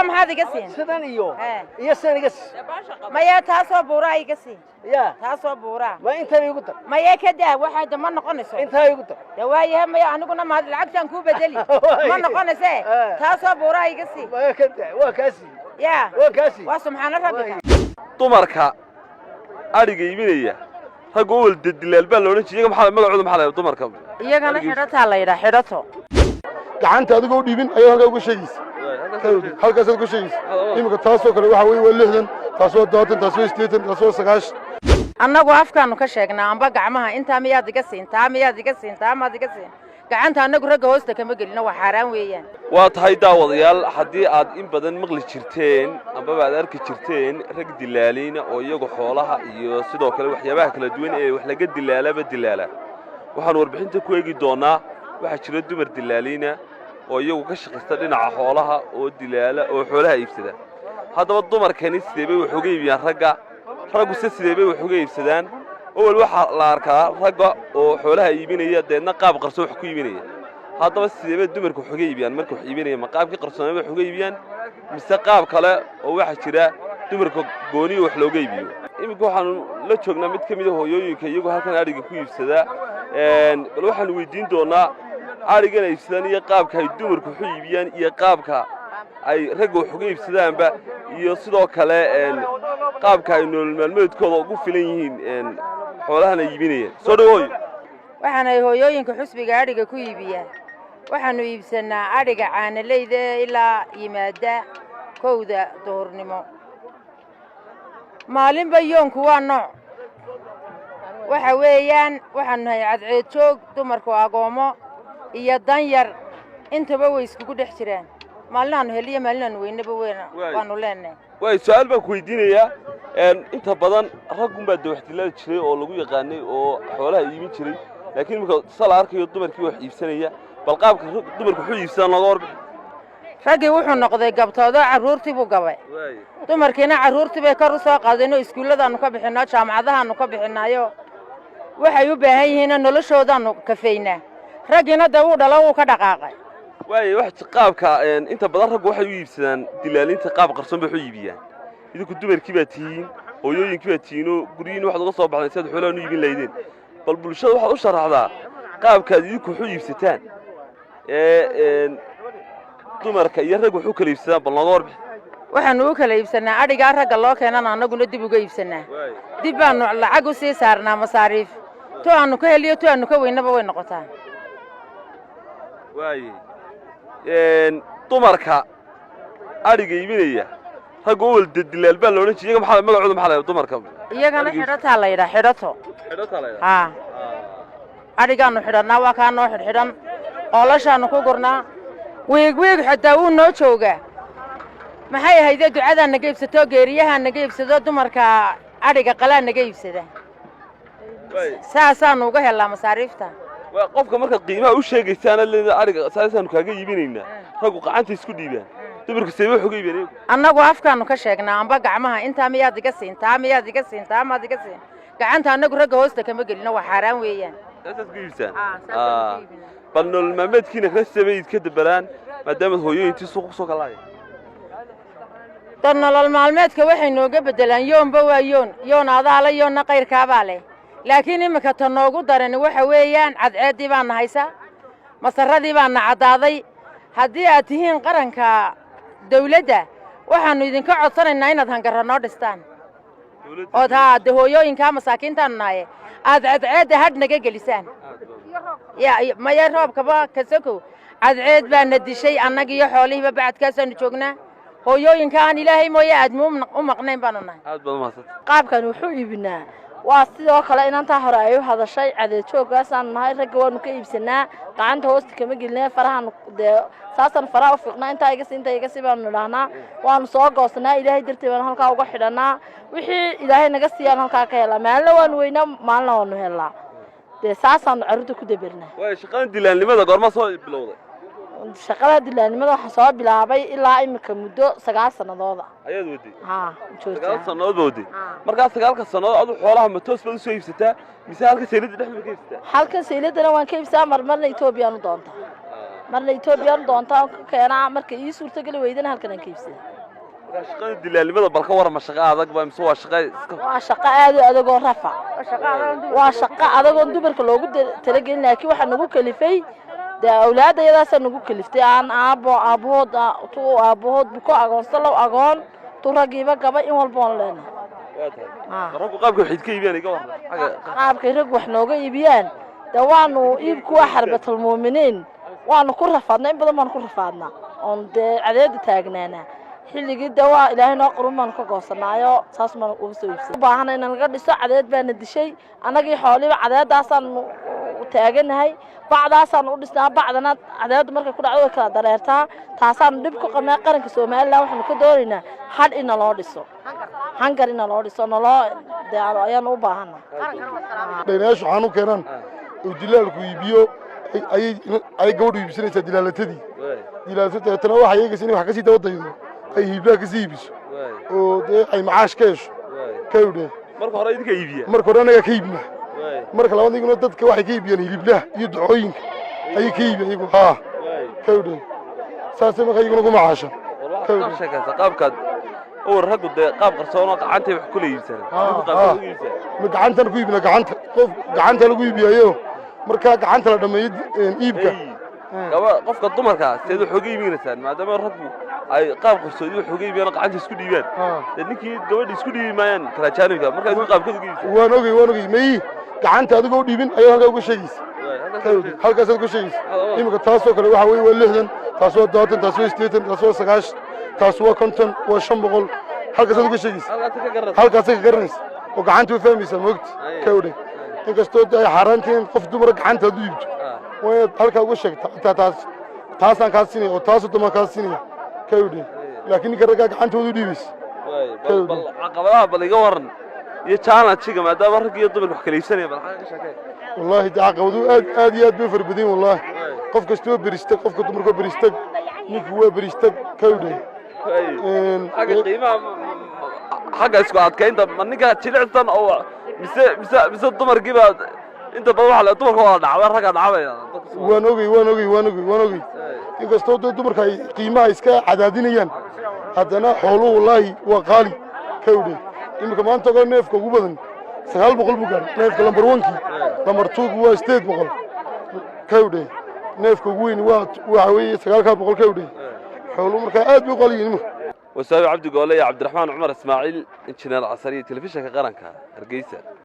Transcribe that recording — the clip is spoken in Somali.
ما هذا قسين سدان إيوه إيه سنة قس ما يا تاسو بورا أي قسين يا تاسو بورا ما أنت يقول ما يا كده واحد ما نقنصه أنت يقول دواي هم يا أنا كنا ما العكس أنكو بدلي ما نقنصه تاسو بورا أي قسين ما كده وكاسي يا وكاسي وسبحان ربك dumarka ariga iibinaya rag oo wal dadilaal baa loo jeeyo magacooda maxaa la dumarka iyagana xidhataa la yiraahdo xidhato gacanta adiga u dhiibin ayaa halka uga sheegaysa halkaas uga sheegaysa imika taasoo kale waxa weey waa 60 taasoo 70 taasoo 80 taasoo 90 annagu afkaanu ka sheegnaa amba gacmaha inta miyaad iga siintaa miyaad iga siintaa maad iga siin gacanta annagu ragga hoosta kama gelino waa xaraan weeyaan waa tahay daawadayaal haddii aad in badan maqli jirteen amba aad arki jirteen rag dilaaliina oo iyagu xoolaha iyo sidoo kale waxyaabaha kala duwan ee wax laga dilaala waxaan warbixinta ku eegi doonaa waxa jira dumar dilaaliina oo iyagu ka shaqeysta dhinaca xoolaha oo dilaala oo xoolaha iibsada haddaba dumarkani sidee bay wax uga iibiyaan raggu sidee bay wax uga iibsadaan أول واحد لاركا رجع وحولها يبيني يدنا قاب قرصون حكي يبيني هذا بس إذا بدو مركو حكي يبيان مركو يبيني مقاب في قرصون حكي يبيان مستقاب كلا وواحد شراء دو مركو جوني وحلو جيبيو يمكن حن لا تشوفنا متكمل هو يجي يجوا هكذا أريج كوي يفسدا الواحد ويدين دونا أريجنا يفسدان يقاب كهي دو مركو حكي يبيان يقاب كا أي رجع حكي يفسدان با يصيروا كلا قاب كهي إنه الملمود كله قفلين xoolahana iibinaya soo dhawoy waxaan ay hooyooyinka xusbiga ariga ku iibiyaa waxaanu iibsanaa ariga caanaleyda ilaa yimaada kowda doornimo maalinba yoonku waa nooc waxa weeyaan waxaan nahay cadceed joog dumarku agoomo iyo danyar intaba way iskugu dhex jiraan maalinaanu heliya maalinaanu weynaba waanu leenahay way su'aal baan ku weydiinayaa inta badan raggun baa dawxdilaal jiray oo lagu yaqaanay oo xoolaha iibin jiray laakiin marka sala arkayo dumarkii wax iibsanaya bal qaabka dumarku wuxuu iibsan laga warbixin ragii wuxuu noqday gabtoodo caruurtii buu gabay dumarkiina caruurtii bay kor u soo qaadeen oo iskuuladaanu ka bixinaa jaamacadahaanu ka bixinaayo waxay u baahan yihiin noloshoodaanu kafeynaa ragiina da uu dhalo uu ka dhaqaaqay way wax qaabka inta badan raggu waxay u iibsadaan dilaalinta qaab qarsoon bay u iibiyaan idinku dumarkii baa tihiin hooyooyinkii baa tihiin oo guriyiin waxaad uga soo baxday sad xoolaha u iibin lahaydeen bal bulshada waxaad u sharaxdaa qaabkaad idinku wax u iibsataan dumarka iyo rag wax u kala iibsadaan bal nooga warbixin waxaanu u kala iibsanaa adhigaa ragga loo keenana annaguna dib uga iibsanaa dib baanu lacag u sii saarnaa masaariif tu aanu ka heliyo tu aanu ka weynaba way noqotaa dumarka ariga iibinaya rag oo wal dadilaal baa loo jeeyo magacooda maxaa la dumarka iyagana xidhataa la yiraahdo xidhato arigaanu xidhanaa waa kaa noo xidhan oolashaanu ku gurnaa weeg xataa uu noo joogaa maxay ahaydee ducadaa naga iibsato geeriyaha naga iibsado dumarka ariga qalaa naga iibsada saasaanu uga helaa masaariifta qofka marka qiimaha u sheegaysaan leedahay ariga saasaanu kaaga iibinaynaa raggu qacanta isku dhiibaan dumarku seebo xoog iibinay annagu afkaanu ka sheegnaa amba gacmaha inta miyaad iga siintaa miyaad iga siintaa maad iga siin gacanta annagu ragga hoosta kama gelino waa xaraan weeyaan saasaad ku iibsaan bal nolol maalmeedkiina ka sameeyid ka dabalaan maadaama hooyooyintii suuq soo kalaay dan nolol maalmeedka waxay nooga bedelaan yoonba waa yoon adaala yoonna qayrkaabaa leh laakiin imika tan noogu daran waxa weeyaan cadceedii baan haysa masaradii baan cadaaday haddii aad tihiin qaranka dawladda waxaanu idinka codsanaynaa inaad hangarra noo dhistaan oo taa hooyooyinka masaakiintaanu nahay aad cadceedda hadh naga gelisaan maya roobkaba kasokow cadceed baana dishay annagiiyo xoolihiiba bacadkaasaanu joognaa hooyooyinkaan ilaahay mooye aad u maqnayn baanu nahay qaabkan wuxuu iibinaa waa sidoo kale inantaa hore ay u hadashay cadeed jooggaasaan nahay ragga waanu ka iibsanaa gacanta hoosta kama gelinaa farahan dee saasan faraha u fiiqnaa intaa iga si baanu nidhaahnaa waanu soo goosanaa ilaahay darteed baanu halkaa uga xidhanaa wixii ilaahay naga siiyaan halkaa ka helaa maalina waanu weynaa maalina waanu helnaa dee saasaanu carruurta ku dabernaa shaqada dilaannimada goorma soo bilowday shaqada dilaannimada waxaa soo bilaabay ilaa imika muddo 9 sanadooda ayaad waday joogtaa 9 sanadood waday markaa 9 sanadood adu xoolaha ma toos baad u soo iibsataa mise halka seelada dhexda ka iibsataa halka seeladana waan ka iibsaa marmarna Itoobiya u doontaa marna Itoobiya doontaan keenaa markay ii suurtagal weydana halkan aan ka iibsada shaqada dilaalnimada bal ka warama shaqo adag baa mise waa shaqo aad u adag oo rafa waa shaqo adag oo dumarka loogu talagelin laakiin waxa nagu kalifay awlaadayadaas nagu kaliftay aan aabahood buko agoonsalow agoon turagiiba gaba in walba on leenahay raggu qaabka waxay ka iibiyaan iga waran qaabka raggu wax nooga iibiyaan dawaanu iibku waa xarbatul muuminiin waanu ku rafaadnaa in badan baan ku rafaadnaa on cadeed taagnaana xilligii dawaa ilaahay noo qurumaan ka goosanaayo saas ma ugu soo iibsan baahan in laga dhiso cadeed baana dishay anagii xooliba cadeedaasaan taaganahay bacdaasaan u dhisnaa bacdana cadeed markay ku dhacdo way kala dareertaa taasaan dib ku qabnaa qaranka Soomaaliland waxaan ka doonaynaa hal in loo dhiso hangar in loo dhiso naloo ayaan u baahanaa dhaynaashu waxaan u keenan oo dilaalku iibiyo ay gabadhu iibsanaysaa dilaalatadii dilaalatadana waxa iyaga wax ka sii dawadaydo ay hiibaa ka sii iibiso oo ay macaash ka hesho kawdhe marka hore idinka iibiya marka hore anaga ka iibna marka labaad iguna dadka waxay ka iibiyaan hiliblaha iyo ducooyinka ayay ka iibiyaan iyagu kawdhe saasay marka iyaguna ku macaashan qaabkaad raggu dee qaab qarsoon oo gacantay wax kula iibsanaan ma gacantan ku iibina gacanta lagu iibiyayo marka gacanta la dhameeyo iibka qofka dumarka seed wax uga iibinaysaan maadaama raggu ay qaab qarsoon wax uga iibiyaan gacanta isku dhiibaan ninkii gabadha isku dhiibi maayaan kala jaanibka marka ay qaabkooda uga iibsan waan ogey may gacanta adiga u dhiibin ayaa halka uga sheegaysa halkaas uga sheegaysa imika taasoo kale waxa weeye waa 60 taas waa 70 taas waa 80 taas waa 90 taas waa 50 waa 500 halkaas uga sheegaysa halkaas ka garanaysa oo gacanta u fahmaysa moogti kawdhe inkastoo ay xaraantiin qof dumar gacanta u dhiibto way halka uga sheegtaa taasaan ka siinay oo taas duma ka siinay kawdhe laakiin ninka raga gacanta u dhiibis bal caqabadaha bal iga waran iyo challenge-ga maadaama rag iyo dumar wax kala iibsanayaan bal xaq ka shaqeey wallahi caqabadu aad iyo aad bay farbadin wallahi qof kastoo beristag qofka dumarka beristag ninku waa beristag kawdhe xagga qiimaha xagga isku adkaynta ma ninka jilicsan oo mise dumarkii baa inta badan waxa la dumarka waa dhacda ragga dhacaya waan ogey inkastoo dumarka ay qiimaha iska cadaadinayaan haddana xooluhu wallahi waa qaali kawdhe imika maanta oo neefka ugu badan 900 buu gaar neefka lambar 1kii lambar 2 waa 800 kawdhe neefka ugu weyn waa weeye 900 kawdhe xooluhu marka aad buu qaliyin وسامي عبد قولي عبد الرحمن عمر اسماعيل انجنير عصري تلفزيون قرنكا هرقيسه